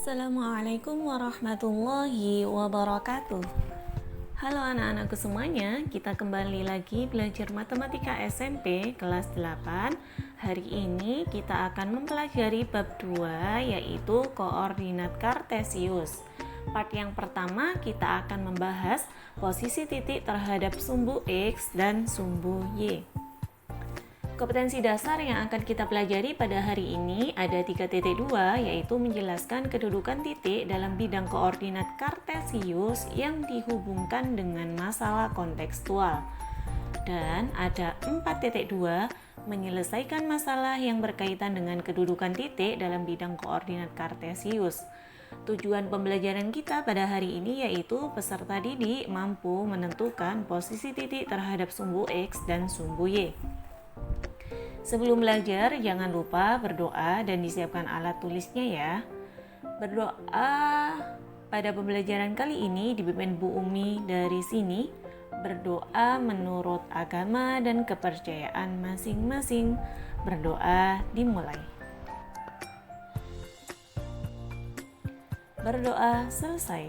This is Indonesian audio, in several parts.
Assalamualaikum warahmatullahi wabarakatuh. Halo anak-anakku semuanya, kita kembali lagi belajar matematika SMP kelas 8. Hari ini kita akan mempelajari bab 2 yaitu koordinat kartesius. Part yang pertama kita akan membahas posisi titik terhadap sumbu X dan sumbu Y. Kompetensi dasar yang akan kita pelajari pada hari ini ada 3.2, yaitu menjelaskan kedudukan titik dalam bidang koordinat kartesius yang dihubungkan dengan masalah kontekstual. Dan ada 4.2, menyelesaikan masalah yang berkaitan dengan kedudukan titik dalam bidang koordinat kartesius. Tujuan pembelajaran kita pada hari ini yaitu peserta didik mampu menentukan posisi titik terhadap sumbu X dan sumbu Y. Sebelum belajar, jangan lupa berdoa dan disiapkan alat tulisnya ya. Berdoa pada pembelajaran kali ini dipimpin Bu Umi dari sini. Berdoa menurut agama dan kepercayaan masing-masing. Berdoa dimulai. Berdoa selesai.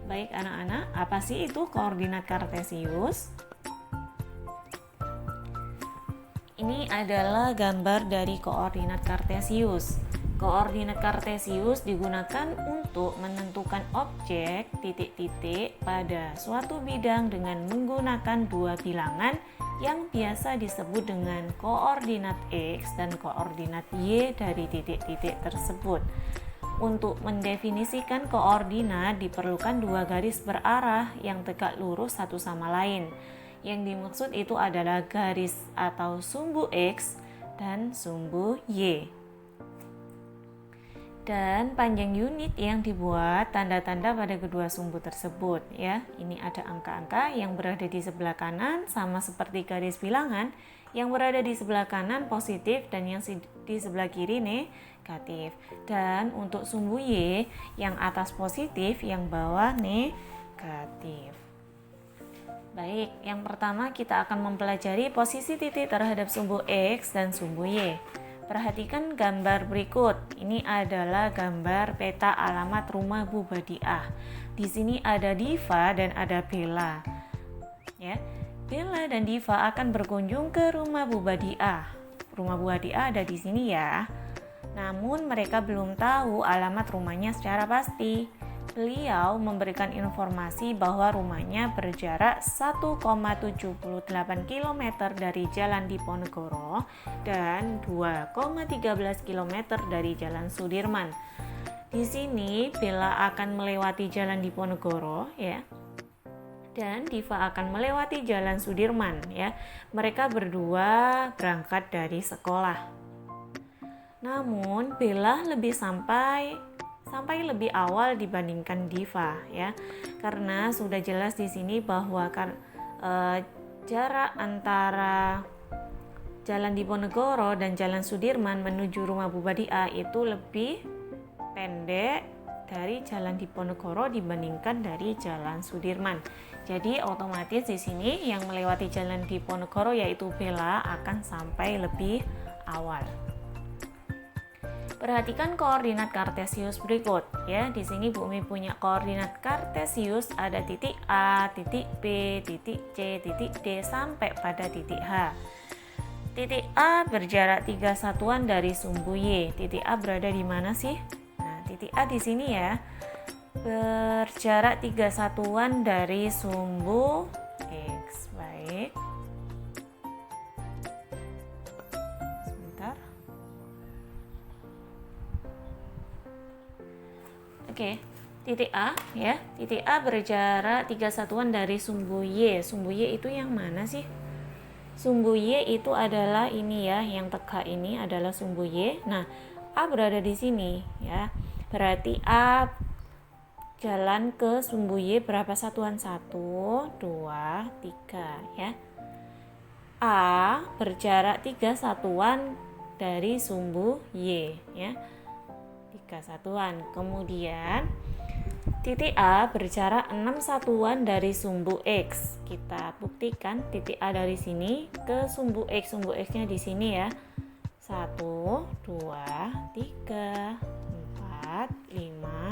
Baik anak-anak, apa sih itu koordinat kartesius? Ini adalah gambar dari koordinat kartesius. Koordinat kartesius digunakan untuk menentukan objek titik-titik pada suatu bidang dengan menggunakan dua bilangan yang biasa disebut dengan koordinat X dan koordinat Y dari titik-titik tersebut. Untuk mendefinisikan koordinat diperlukan dua garis berarah yang tegak lurus satu sama lain. Yang dimaksud itu adalah garis atau sumbu X dan sumbu Y. Dan panjang unit yang dibuat tanda-tanda pada kedua sumbu tersebut ya. Ini ada angka-angka yang berada di sebelah kanan sama seperti garis bilangan, yang berada di sebelah kanan positif dan yang di sebelah kiri negatif. Dan untuk sumbu Y yang atas positif, yang bawah negatif. Baik, yang pertama kita akan mempelajari posisi titik terhadap sumbu X dan sumbu Y. Perhatikan gambar berikut. Ini adalah gambar peta alamat rumah Bu Badiah. Di sini ada Diva dan ada Bella. Ya, Bella dan Diva akan berkunjung ke rumah Bu Badiah. Rumah Bu Badiah ada di sini ya. Namun mereka belum tahu alamat rumahnya secara pasti. Beliau memberikan informasi bahwa rumahnya berjarak 1,78 km dari Jalan Diponegoro dan 2,13 km dari Jalan Sudirman. Di sini Bella akan melewati Jalan Diponegoro ya. Dan Diva akan melewati Jalan Sudirman ya. Mereka berdua berangkat dari sekolah. Namun Bella sampai lebih awal dibandingkan Diva ya, karena sudah jelas di sini bahwa jarak antara Jalan Diponegoro dan Jalan Sudirman menuju rumah Bu Badiah itu lebih pendek dari Jalan Diponegoro dibandingkan dari Jalan Sudirman. Jadi otomatis di sini yang melewati Jalan Diponegoro yaitu Bella akan sampai lebih awal. Perhatikan koordinat kartesius berikut ya. Di sini Bu Umi punya koordinat kartesius ada titik A, titik B, titik C, titik D sampai pada titik H. Titik A berjarak 3 satuan dari sumbu Y. Titik A berada di mana sih? Nah, titik A di sini ya. Berjarak 3 satuan dari sumbu X. Baik. Oke, titik A ya. Titik A berjarak 3 satuan dari sumbu Y. Sumbu Y itu yang mana sih? Sumbu Y itu adalah ini ya, yang tegak ini adalah sumbu Y. Nah, A berada di sini ya. Berarti A jalan ke sumbu Y berapa satuan? 1, 2, 3 ya. A berjarak 3 satuan dari sumbu Y ya. 3 satuan. Kemudian titik A berjarak 6 satuan dari sumbu X. Kita buktikan titik A dari sini ke sumbu X. Sumbu X-nya di sini ya. 1, 2, 3, 4, 5,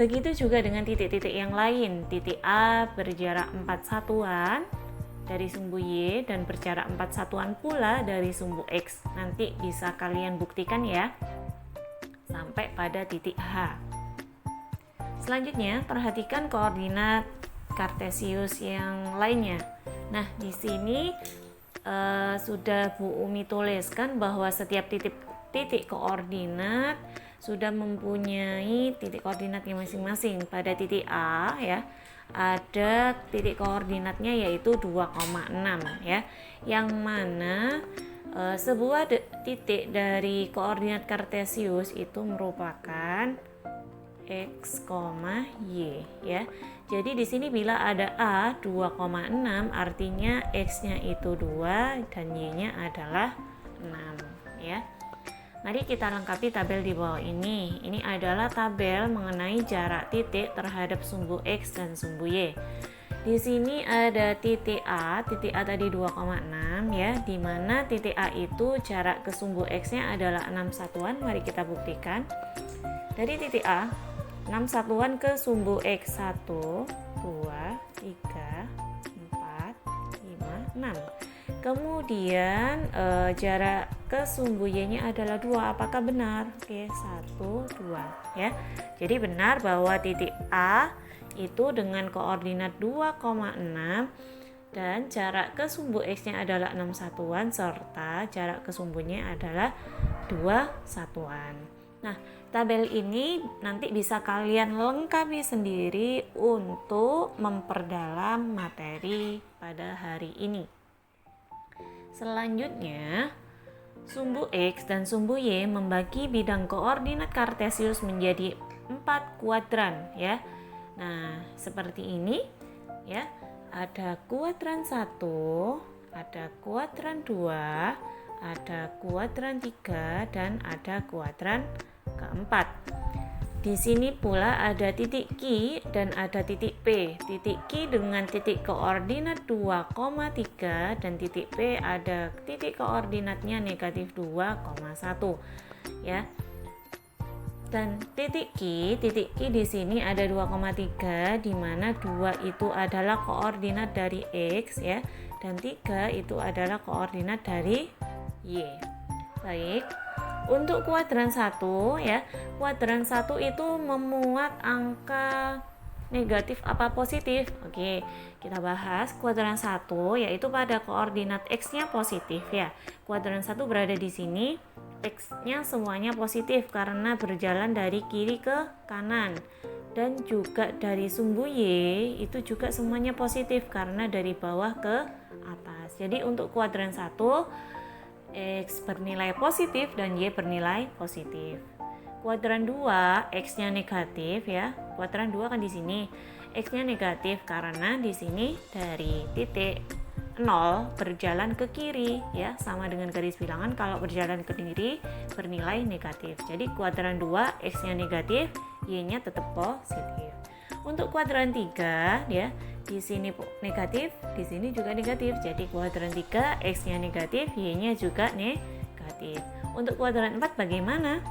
Begitu juga dengan titik-titik yang lain. Titik A berjarak 4 satuan dari sumbu Y dan berjarak 4 satuan pula dari sumbu X. Nanti bisa kalian buktikan ya, sampai pada titik H. Selanjutnya, perhatikan koordinat Kartesius yang lainnya. Nah, di sini sudah Bu Umi tuliskan bahwa setiap titik koordinat sudah mempunyai titik koordinatnya masing-masing. Pada titik A ya, ada titik koordinatnya yaitu 2,6 ya, yang mana sebuah titik dari koordinat Kartesius itu merupakan X, Y ya. Jadi di sini bila ada A 2,6 artinya X-nya itu 2 dan Y-nya adalah 6 ya. Mari kita lengkapi tabel di bawah ini. Ini adalah tabel mengenai jarak titik terhadap sumbu X dan sumbu Y. Di sini ada titik A tadi 2,6 ya, di mana titik A itu jarak ke sumbu X-nya adalah 6 satuan. Mari kita buktikan. Dari titik A 6 satuan ke sumbu X 1, 2, 3, 4, 5, 6. Kemudian jarak ke sumbu Y-nya adalah 2. Apakah benar? Oke, 1, 2 ya. Jadi benar bahwa titik A itu dengan koordinat 2,6 dan jarak ke sumbu X-nya adalah 6 satuan serta jarak ke sumbunya adalah 2 satuan. Nah, tabel ini nanti bisa kalian lengkapi sendiri untuk memperdalam materi pada hari ini. Selanjutnya, sumbu X dan sumbu Y membagi bidang koordinat Kartesius menjadi 4 kuadran ya. Nah, seperti ini ya. Ada kuadran 1, ada kuadran 2, ada kuadran 3 dan ada kuadran keempat. Di sini pula ada titik Q dan ada titik P. Titik Q dengan titik koordinat 2,3 dan titik P ada titik koordinatnya negatif 2,1 ya. Dan titik Q di sini ada 2,3 di mana 2 itu adalah koordinat dari X ya dan 3 itu adalah koordinat dari Y. Baik. Untuk kuadran 1 ya, kuadran 1 itu memuat angka negatif apa positif. Oke, kita bahas kuadran 1 yaitu pada koordinat X-nya positif ya. Kuadran 1 berada di sini, X-nya semuanya positif karena berjalan dari kiri ke kanan. Dan juga dari sumbu Y itu juga semuanya positif karena dari bawah ke atas. Jadi untuk kuadran 1 X bernilai positif dan Y bernilai positif. Kuadran 2 X-nya negatif ya. Kuadran 2 kan di sini. X-nya negatif karena di sini dari titik 0 berjalan ke kiri ya, sama dengan garis bilangan kalau berjalan ke kiri bernilai negatif. Jadi kuadran 2 X-nya negatif, Y-nya tetap positif. Untuk kuadran 3 ya, di sini negatif, di sini juga negatif. Jadi kuadran 3 X-nya negatif, Y-nya juga negatif. Untuk kuadran 4 bagaimana?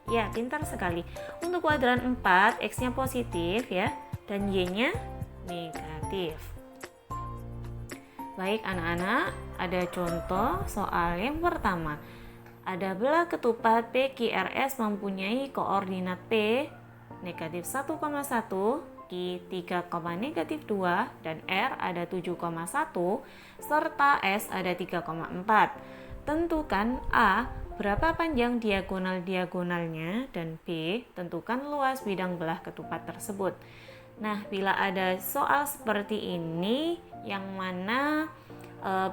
Ya, pintar sekali. Untuk kuadran 4 X-nya positif ya dan Y-nya negatif. Baik anak-anak, ada contoh soal yang pertama. Ada belah ketupat PQRS mempunyai koordinat P negatif 1,1, Q 3, negatif 2 dan R ada 7,1 serta S ada 3,4. Tentukan A berapa panjang diagonal-diagonalnya dan B tentukan luas bidang belah ketupat tersebut. Nah, bila ada soal seperti ini yang mana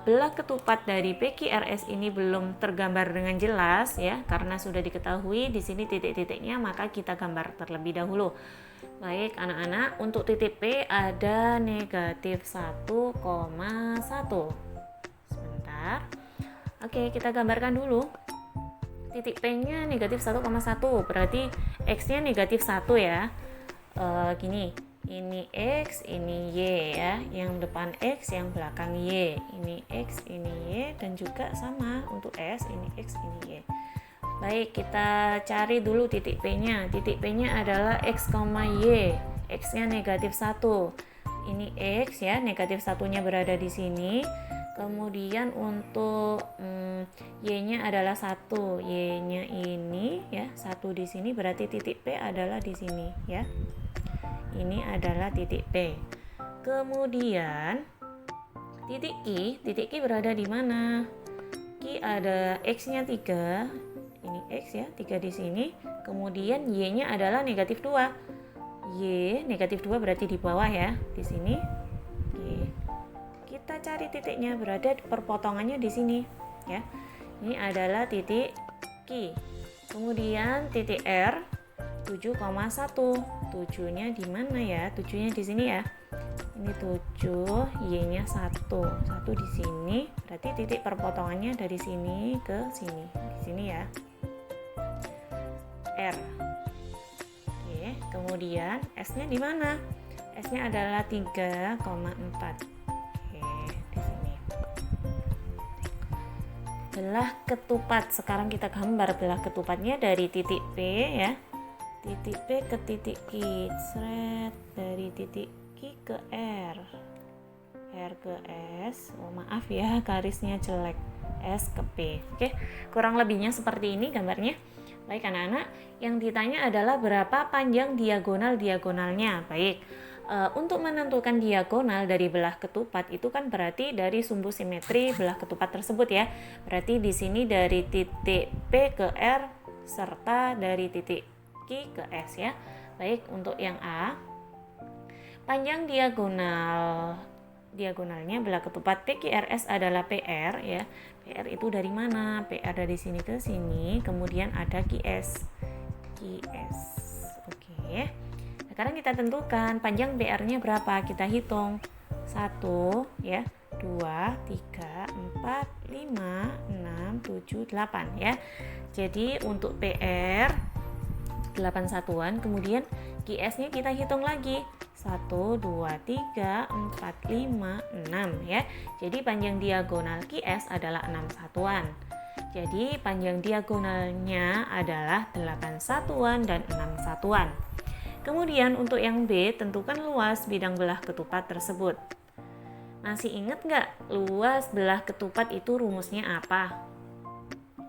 belah ketupat dari PQRS ini belum tergambar dengan jelas ya, karena sudah diketahui di sini titik-titiknya, maka kita gambar terlebih dahulu. Baik anak-anak, untuk titik P ada negatif 1,1. Sebentar. Oke, kita gambarkan dulu. Titik P-nya negatif 1,1, berarti X-nya negatif 1 ya. Gini, ini X, ini Y ya, yang depan X, yang belakang Y. Ini X, ini Y, dan juga sama untuk S, ini X, ini Y. Baik, kita cari dulu titik P-nya. Titik P-nya adalah X, Y. X-nya negatif 1. Ini X ya, negatif 1-nya berada di sini. Kemudian untuk Y-nya adalah 1. Y-nya ini ya, 1 di sini, berarti titik P adalah di sini ya. Ini adalah titik P. Kemudian titik Q berada di mana? Q ada X-nya 3. Ini X ya, 3 di sini. Kemudian Y-nya adalah negatif 2. Y negatif 2 berarti di bawah ya, di sini. Oke. Kita cari titiknya, berada perpotongannya di sini ya. Ini adalah titik Q. Kemudian titik R 7,1. 7-nya di mana ya? 7-nya di sini ya. Ini 7, Y-nya 1 di sini, berarti titik perpotongannya dari sini ke sini, di sini ya. R. Oke, kemudian S-nya di mana? S-nya adalah 3,4. Oke, di sini. Belah ketupat. Sekarang kita gambar belah ketupatnya dari titik P ya. Titik P ke titik Q. Seret dari titik Q ke R. R ke S. Oh, maaf ya, garisnya jelek. S ke P. Oke, kurang lebihnya seperti ini gambarnya. Baik anak-anak, yang ditanya adalah berapa panjang diagonal-diagonalnya. Baik, untuk menentukan diagonal dari belah ketupat itu kan berarti dari sumbu simetri belah ketupat tersebut ya. Berarti di sini dari titik P ke R serta dari titik Q ke S ya. Baik, untuk yang A, panjang diagonalnya belah ketupat PQRS adalah PR ya. PR itu dari mana? PR dari sini ke sini, kemudian ada QS. Oke. Sekarang kita tentukan panjang PR-nya berapa? Kita hitung. 1 ya, 2, 3, 4, 5, 6, 7, 8 ya. Jadi untuk PR 8 satuan, kemudian QS-nya kita hitung lagi. 1, 2, 3, 4, 5, 6 ya. Jadi panjang diagonal QS adalah 6 satuan. Jadi panjang diagonalnya adalah 8 satuan dan 6 satuan. Kemudian untuk yang B, tentukan luas bidang belah ketupat tersebut. Masih ingat nggak luas belah ketupat itu rumusnya apa?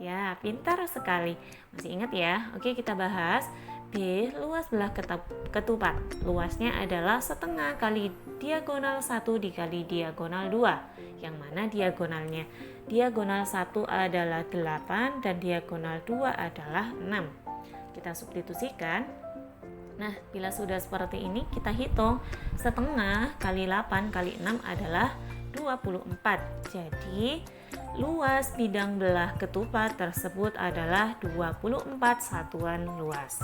Ya, pintar sekali. Masih ingat ya? Oke, kita bahas. B, luas belah ketupat. Luasnya adalah setengah kali diagonal 1 dikali diagonal 2. Yang mana diagonalnya? Diagonal 1 adalah 8 dan diagonal 2 adalah 6. Kita substitusikan. Nah, bila sudah seperti ini, kita hitung. Setengah kali 8 kali 6 adalah 24. Jadi, luas bidang belah ketupat tersebut adalah 24 satuan luas.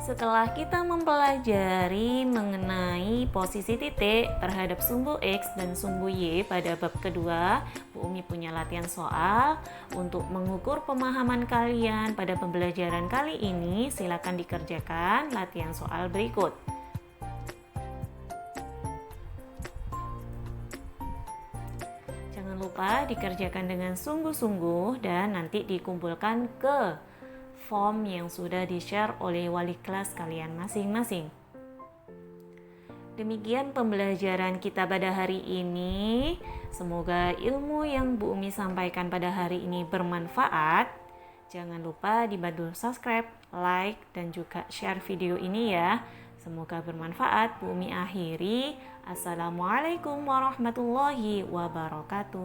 Setelah kita mempelajari mengenai posisi titik terhadap sumbu X dan sumbu Y pada bab kedua, Bu Umi punya latihan soal untuk mengukur pemahaman kalian pada pembelajaran kali ini. Silakan dikerjakan latihan soal berikut. Jangan lupa dikerjakan dengan sungguh-sungguh dan nanti dikumpulkan ke form yang sudah di-share oleh wali kelas kalian masing-masing. Demikian pembelajaran kita pada hari ini. Semoga ilmu yang Bu Umi sampaikan pada hari ini bermanfaat. Jangan lupa dibantu subscribe, like, dan juga share video ini ya. Semoga bermanfaat. Bu Umi akhiri. Assalamualaikum warahmatullahi wabarakatuh.